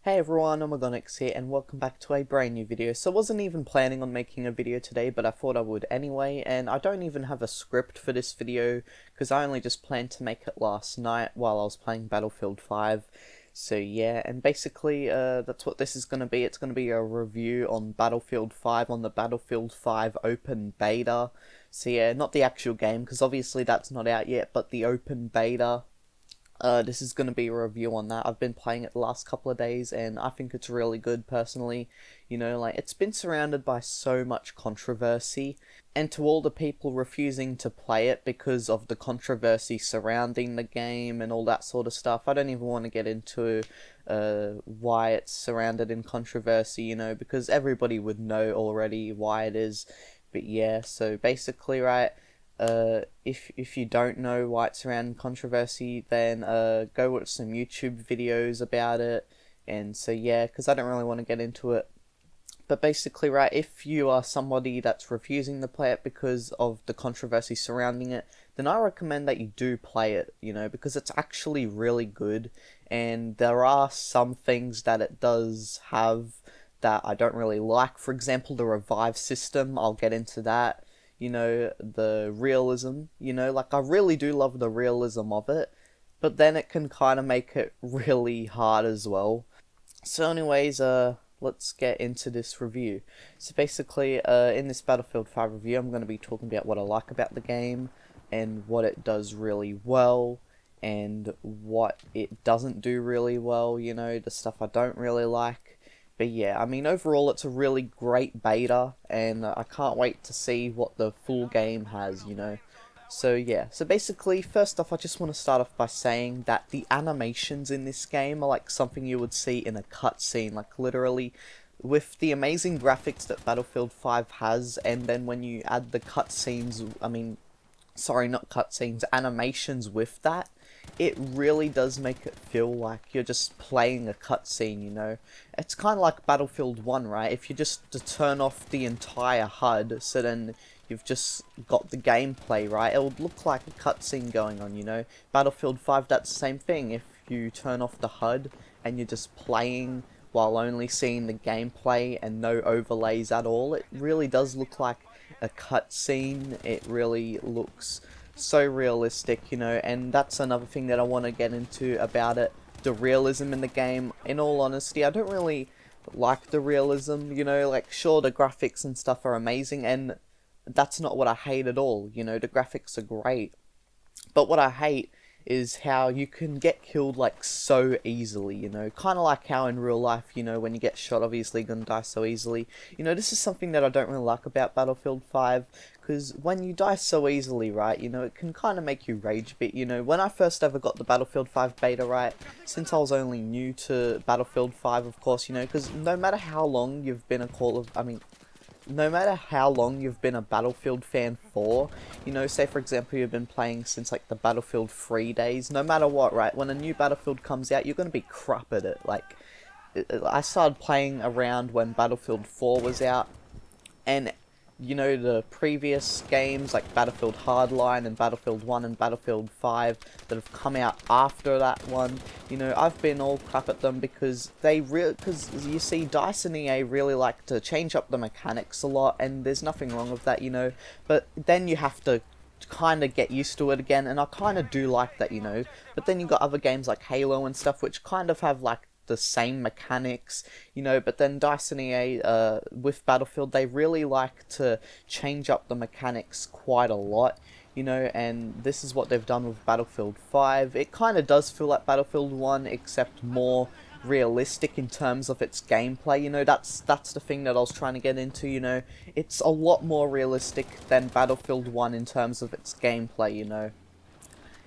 Hey everyone, Omogonix here and welcome back to a brand new video. So I wasn't even planning on making a video today, but I thought I would anyway, and I don't even have a script for this video because I only just planned to make it last night while I was playing Battlefield 5. So yeah, and basically that's what this is going to be. It's going to be a review on Battlefield 5, on the Battlefield 5 open beta. So yeah, not the actual game because obviously that's not out yet, but the open beta. This is going to be a review on that. I've been playing it the last couple of days and I think it's really good personally. You know, like, it's been surrounded by so much controversy, and to all the people refusing to play it because of the controversy surrounding the game and all that sort of stuff, I don't even want to get into why it's surrounded in controversy, you know, because everybody would know already why it is. But yeah, so basically, right, if you don't know why it's around controversy, then go watch some YouTube videos about it. And so yeah, because I don't really want to get into it. But basically, right, if you are somebody that's refusing to play it because of the controversy surrounding it, then I recommend that you do play it, you know, because it's actually really good. And there are some things that it does have that I don't really like. For example, the revive system, I'll get into that. You know, the realism, you know, like, I really do love the realism of it, but then it can kind of make it really hard as well. So anyways, let's get into this review. So basically, in this Battlefield 5 review, I'm going to be talking about what I like about the game, and what it does really well, and what it doesn't do really well, you know, the stuff I don't really like. But yeah, I mean, overall it's a really great beta, and I can't wait to see what the full game has, you know. So yeah, so basically, first off, I just want to start off by saying that the animations in this game are like something you would see in a cutscene, like literally, with the amazing graphics that Battlefield 5 has, and then when you add the cutscenes, sorry, not cutscenes, animations with that, it really does make it feel like you're just playing a cutscene, you know. It's kind of like Battlefield 1, right? If you just to turn off the entire HUD, so then you've just got the gameplay, right? It would look like a cutscene going on, you know. Battlefield 5, that's the same thing. If you turn off the HUD and you're just playing while only seeing the gameplay and no overlays at all, it really does look like a cutscene. It really looks so realistic, you know, and that's another thing that I want to get into about it, the realism in the game. In all honesty, I don't really like the realism, you know, like, sure, the graphics and stuff are amazing, and that's not what I hate at all, you know, the graphics are great, but what I hate is how you can get killed, like, so easily, you know, kind of like how in real life, you know, when you get shot, obviously you're gonna die so easily. You know, this is something that I don't really like about Battlefield 5, because when you die so easily, right, you know, it can kind of make you rage a bit, you know. When I first ever got the Battlefield 5 beta, right, since I was only new to Battlefield 5, of course, you know, because no matter how long you've been no matter how long you've been a Battlefield fan for, you know, say for example you've been playing since like the Battlefield 3 days, no matter what, right, when a new Battlefield comes out, you're going to be crap at it. Like, I started playing around when Battlefield 4 was out, and, you know, the previous games like Battlefield Hardline and Battlefield 1 and Battlefield 5 that have come out after that one, you know, I've been all crap at them because because you see, DICE and EA really like to change up the mechanics a lot, and there's nothing wrong with that, you know, but then you have to kind of get used to it again, and I kind of do like that, you know. But then you got other games like Halo and stuff which kind of have like the same mechanics, you know, but then DICE and EA, with Battlefield, they really like to change up the mechanics quite a lot, you know, and this is what they've done with Battlefield 5. It kind of does feel like Battlefield 1, except more realistic in terms of its gameplay, you know. That's the thing that I was trying to get into, you know. It's a lot more realistic than Battlefield 1 in terms of its gameplay, you know.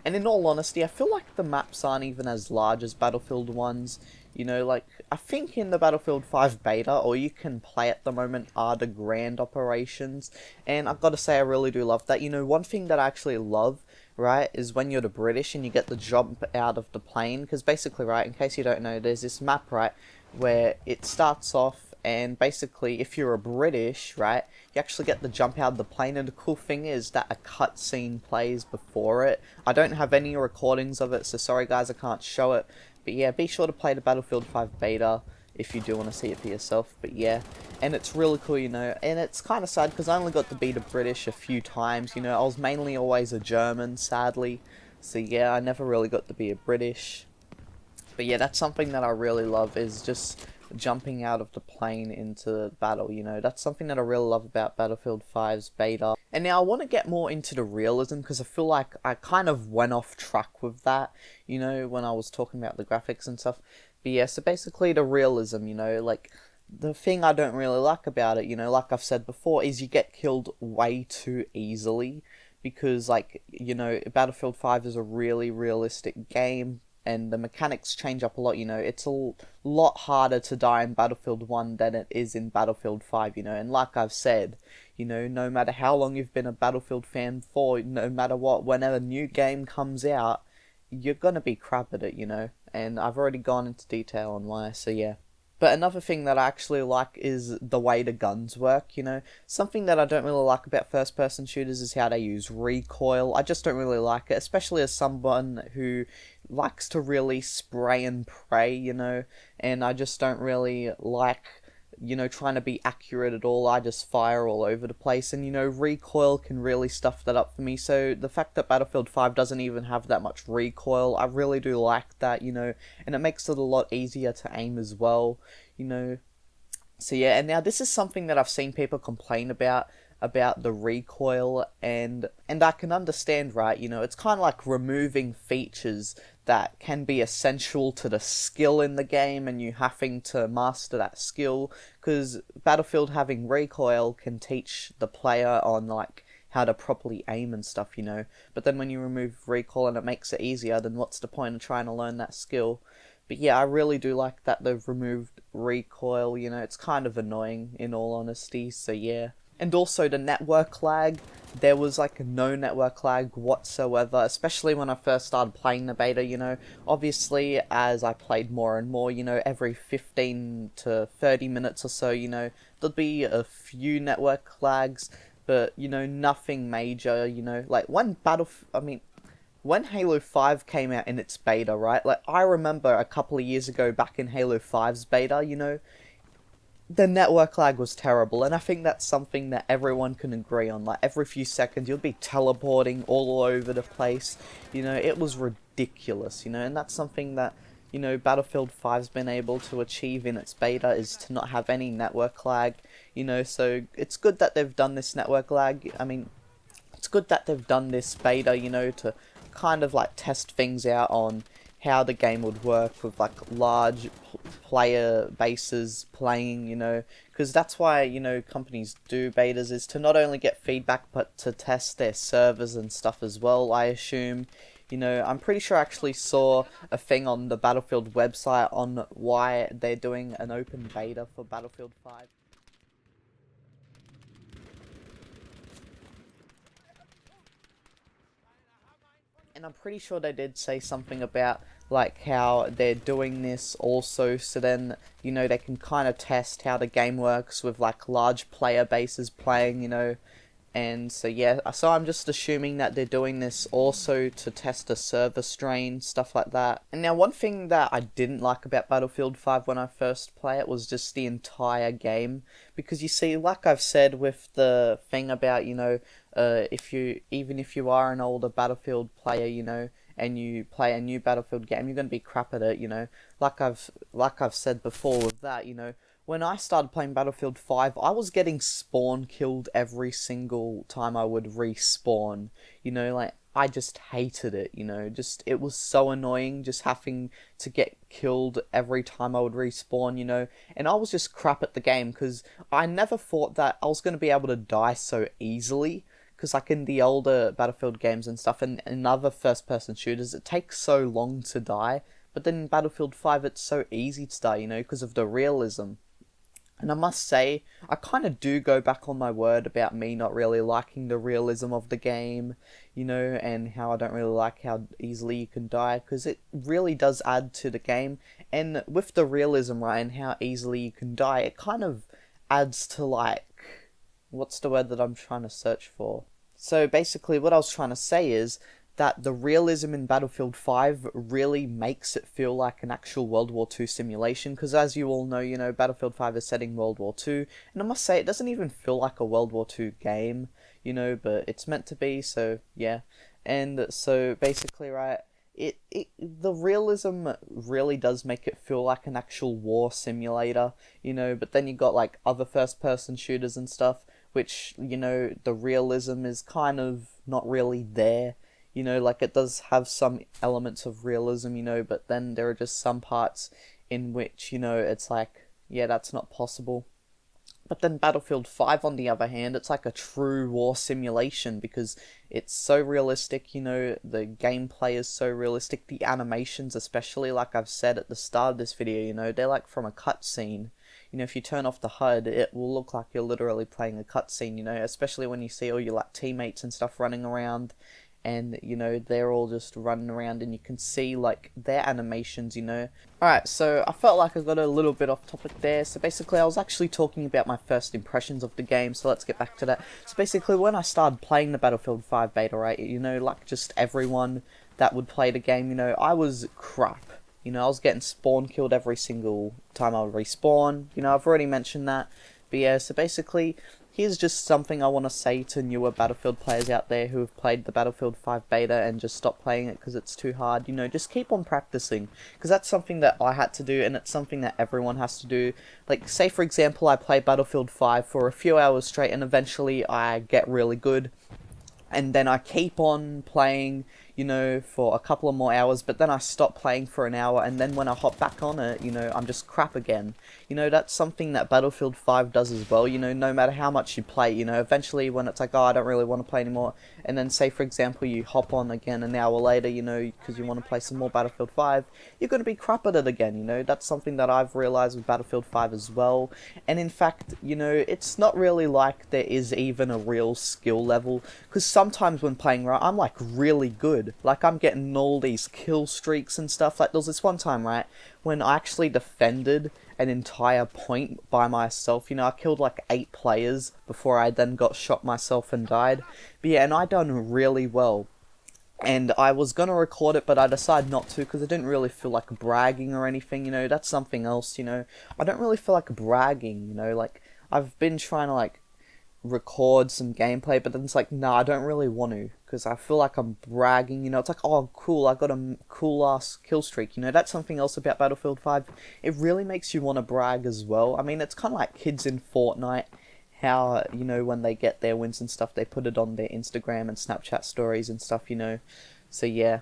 And in all honesty, I feel like the maps aren't even as large as Battlefield 1's. You know, like, I think in the Battlefield 5 beta, all you can play at the moment are the grand operations. And I've got to say, I really do love that. You know, one thing that I actually love, right, is when you're the British and you get the jump out of the plane. Because basically, right, in case you don't know, there's this map, right, where it starts off, and basically, if you're a British, right, you actually get the jump out of the plane, and the cool thing is that a cutscene plays before it. I don't have any recordings of it, so sorry guys, I can't show it, But yeah, be sure to play the Battlefield 5 beta if you do want to see it for yourself. But yeah, and it's really cool, you know, and it's kind of sad because I only got to be the British a few times, you know. I was mainly always a German, sadly. So yeah, I never really got to be a British. But yeah, that's something that I really love, is just jumping out of the plane into battle, you know. That's something that I really love about Battlefield 5's beta. And now I want to get more into the realism, because I feel like I kind of went off track with that, you know, when I was talking about the graphics and stuff. But yeah, so basically the realism, you know, like, the thing I don't really like about it, you know, like I've said before, is you get killed way too easily. Because, like, you know, Battlefield 5 is a really realistic game, and the mechanics change up a lot, you know. It's a lot harder to die in Battlefield 1 than it is in Battlefield 5, you know. And like I've said, you know, no matter how long you've been a Battlefield fan for, no matter what, whenever a new game comes out, you're gonna be crap at it, you know. And I've already gone into detail on why, so yeah. But another thing that I actually like is the way the guns work, you know. Something that I don't really like about first-person shooters is how they use recoil. I just don't really like it, especially as someone who likes to really spray and pray, you know. And I just don't really like, you know, trying to be accurate at all. I just fire all over the place, and, you know, recoil can really stuff that up for me. So the fact that Battlefield 5 doesn't even have that much recoil, I really do like that, you know, and it makes it a lot easier to aim as well, you know. So yeah, and now this is something that I've seen people complain about the recoil, and I can understand, right? You know, it's kind of like removing features that can be essential to the skill in the game, and you having to master that skill, because Battlefield having recoil can teach the player on, like, how to properly aim and stuff, you know. But then when you remove recoil and it makes it easier, then what's the point of trying to learn that skill? But yeah, I really do like that they've removed recoil, you know. It's kind of annoying, in all honesty, so yeah. And also the network lag, there was like no network lag whatsoever, especially when I first started playing the beta, you know. Obviously, as I played more and more, you know, every 15 to 30 minutes or so, you know, there'd be a few network lags, but, you know, nothing major, you know. Like, when when Halo 5 came out in its beta, right, like, I remember a couple of years ago back in Halo 5's beta, you know, the network lag was terrible, and I think that's something that everyone can agree on. Like, every few seconds you'll be teleporting all over the place, you know. It was ridiculous, you know, and that's something that, you know, Battlefield 5's been able to achieve in its beta, is to not have any network lag, you know. So it's good that they've done this network lag. I mean, it's good that they've done this beta, you know, to kind of like test things out on how the game would work with, like, large player bases playing, you know, because that's why, you know, companies do betas, is to not only get feedback but to test their servers and stuff as well, I assume. You know, I'm pretty sure I actually saw a thing on the Battlefield website on why they're doing an open beta for Battlefield 5. And I'm pretty sure they did say something about, like, how they're doing this also so then, you know, they can kind of test how the game works with, like, large player bases playing, you know. And so yeah, so I'm just assuming that they're doing this also to test the server strain, stuff like that. And now, one thing that I didn't like about Battlefield 5 when I first played it was just the entire game. Because you see, like I've said with the thing about, you know, even if you are an older Battlefield player, you know, and you play a new Battlefield game, you're going to be crap at it, you know. Like I've said before with that, you know, when I started playing Battlefield 5, I was getting spawn killed every single time I would respawn. You know, like, I just hated it, you know. Just, it was so annoying just having to get killed every time I would respawn, you know. And I was just crap at the game, because I never thought that I was going to be able to die so easily. Because, like, in the older Battlefield games and stuff, and in other first-person shooters, it takes so long to die. But then in Battlefield 5, it's so easy to die, you know, because of the realism. And I must say, I kind of do go back on my word about me not really liking the realism of the game, you know, and how I don't really like how easily you can die, because it really does add to the game. And with the realism, right, and how easily you can die, it kind of adds to, like, what's the word that I'm trying to search for? So basically what I was trying to say is that the realism in Battlefield 5 really makes it feel like an actual World War II simulation, because as you all know, Battlefield 5 is set in World War II, and I must say, it doesn't even feel like a World War II game, but it's meant to be, so yeah. And so basically, right, the realism really does make it feel like an actual war simulator, but then you got like other first person shooters and stuff, which, the realism is kind of not really there. Like it does have some elements of realism, but then there are just some parts in which, it's like, yeah, that's not possible. But then Battlefield 5, on the other hand, it's like a true war simulation because it's so realistic, the gameplay is so realistic, the animations especially, like I've said at the start of this video, they're like from a cutscene. If you turn off the HUD, it will look like you're literally playing a cutscene, especially when you see all your like teammates and stuff running around. And, they're all just running around and you can see, like, their animations, Alright, so I felt like I got a little bit off topic there. So basically, I was actually talking about my first impressions of the game, so let's get back to that. So basically, when I started playing the Battlefield 5 beta, right, like just everyone that would play the game, I was crap. I was getting spawn killed every single time I would respawn. I've already mentioned that. But yeah, so basically, here's just something I want to say to newer Battlefield players out there who have played the Battlefield 5 beta and just stopped playing it because it's too hard. Just keep on practicing, because that's something that I had to do, and it's something that everyone has to do. Like, say for example, I play Battlefield 5 for a few hours straight, and eventually I get really good, and then I keep on playing, for a couple of more hours, but then I stop playing for an hour, and then when I hop back on it, I'm just crap again. That's something that Battlefield 5 does as well, no matter how much you play, eventually when it's like, oh, I don't really want to play anymore, and then say for example you hop on again an hour later, because you want to play some more Battlefield 5, you're going to be crap at it again, that's something that I've realized with Battlefield 5 as well. And in fact, it's not really like there is even a real skill level, because sometimes when playing, right, I'm like really good. Like, I'm getting all these kill streaks and stuff. Like, there was this one time, right, when I actually defended an entire point by myself. I killed like 8 players before I then got shot myself and died. But yeah, and I done really well. And I was gonna record it, but I decided not to because I didn't really feel like bragging or anything, that's something else, I don't really feel like bragging, like, I've been trying to, like, record some gameplay, but then it's like, nah, I don't really want to, because I feel like I'm bragging, it's like, oh, cool, I got a cool-ass kill streak, that's something else about Battlefield 5, it really makes you want to brag as well. I mean, it's kind of like kids in Fortnite, how, when they get their wins and stuff, they put it on their Instagram and Snapchat stories and stuff, so yeah,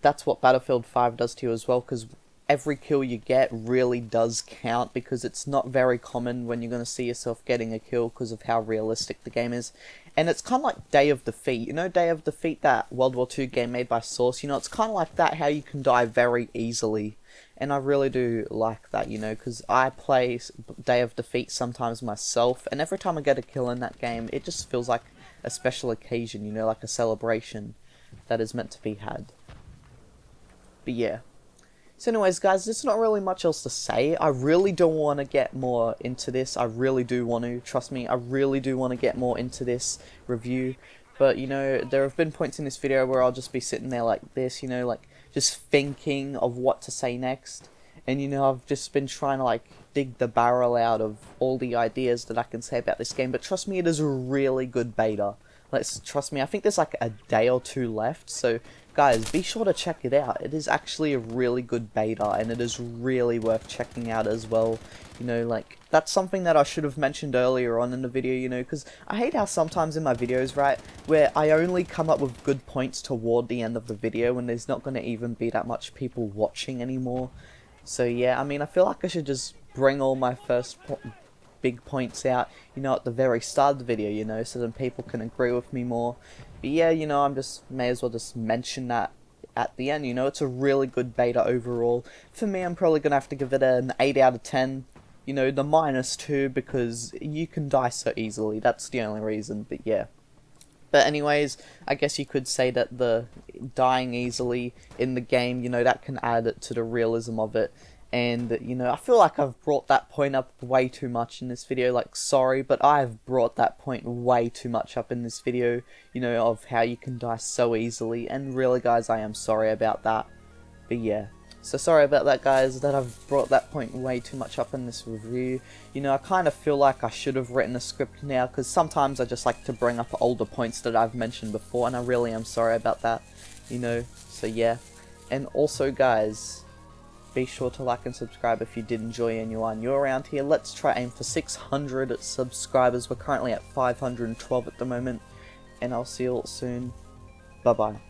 that's what Battlefield 5 does to you as well, because every kill you get really does count, because it's not very common when you're going to see yourself getting a kill because of how realistic the game is. And it's kind of like Day of Defeat, Day of Defeat, that World War II game made by Source, it's kind of like that, how you can die very easily. And I really do like that, because I play Day of Defeat sometimes myself, and every time I get a kill in that game, it just feels like a special occasion, like a celebration that is meant to be had. But yeah. So anyways, guys, there's not really much else to say. I really don't want to get more into this. I really do want to. Trust me, I really do want to get more into this review. But, there have been points in this video where I'll just be sitting there like this, like, just thinking of what to say next. And, I've just been trying to, like, dig the barrel out of all the ideas that I can say about this game. But trust me, it is a really good beta. Trust me, I think there's like a day or 2 left, so guys, be sure to check it out. It is actually a really good beta, and it is really worth checking out as well. Like, that's something that I should have mentioned earlier on in the video, because I hate how sometimes in my videos, right, where I only come up with good points toward the end of the video, and there's not going to even be that much people watching anymore. So yeah, I mean, I feel like I should just bring all my first big points out, at the very start of the video, so then people can agree with me more. But yeah, I'm just, may as well just mention that at the end, it's a really good beta overall. For me, I'm probably going to have to give it an 8 out of 10, the -2, because you can die so easily, that's the only reason, but yeah. But anyways, I guess you could say that the dying easily in the game, that can add it to the realism of it. And, you know, I feel like I've brought that point up way too much in this video. Like, sorry, but I've brought that point way too much up in this video, you know, of how you can die so easily. And really, guys, I am sorry about that. But yeah, so sorry about that, guys, that I've brought that point way too much up in this review. You know, I kind of feel like I should have written a script now, because sometimes I just like to bring up older points that I've mentioned before, and I really am sorry about that, you know, so yeah. And also, guys, be sure to like and subscribe if you did enjoy and you are new around here. Let's try aim for 600 subscribers. We're currently at 512 at the moment, and I'll see you all soon. Bye bye.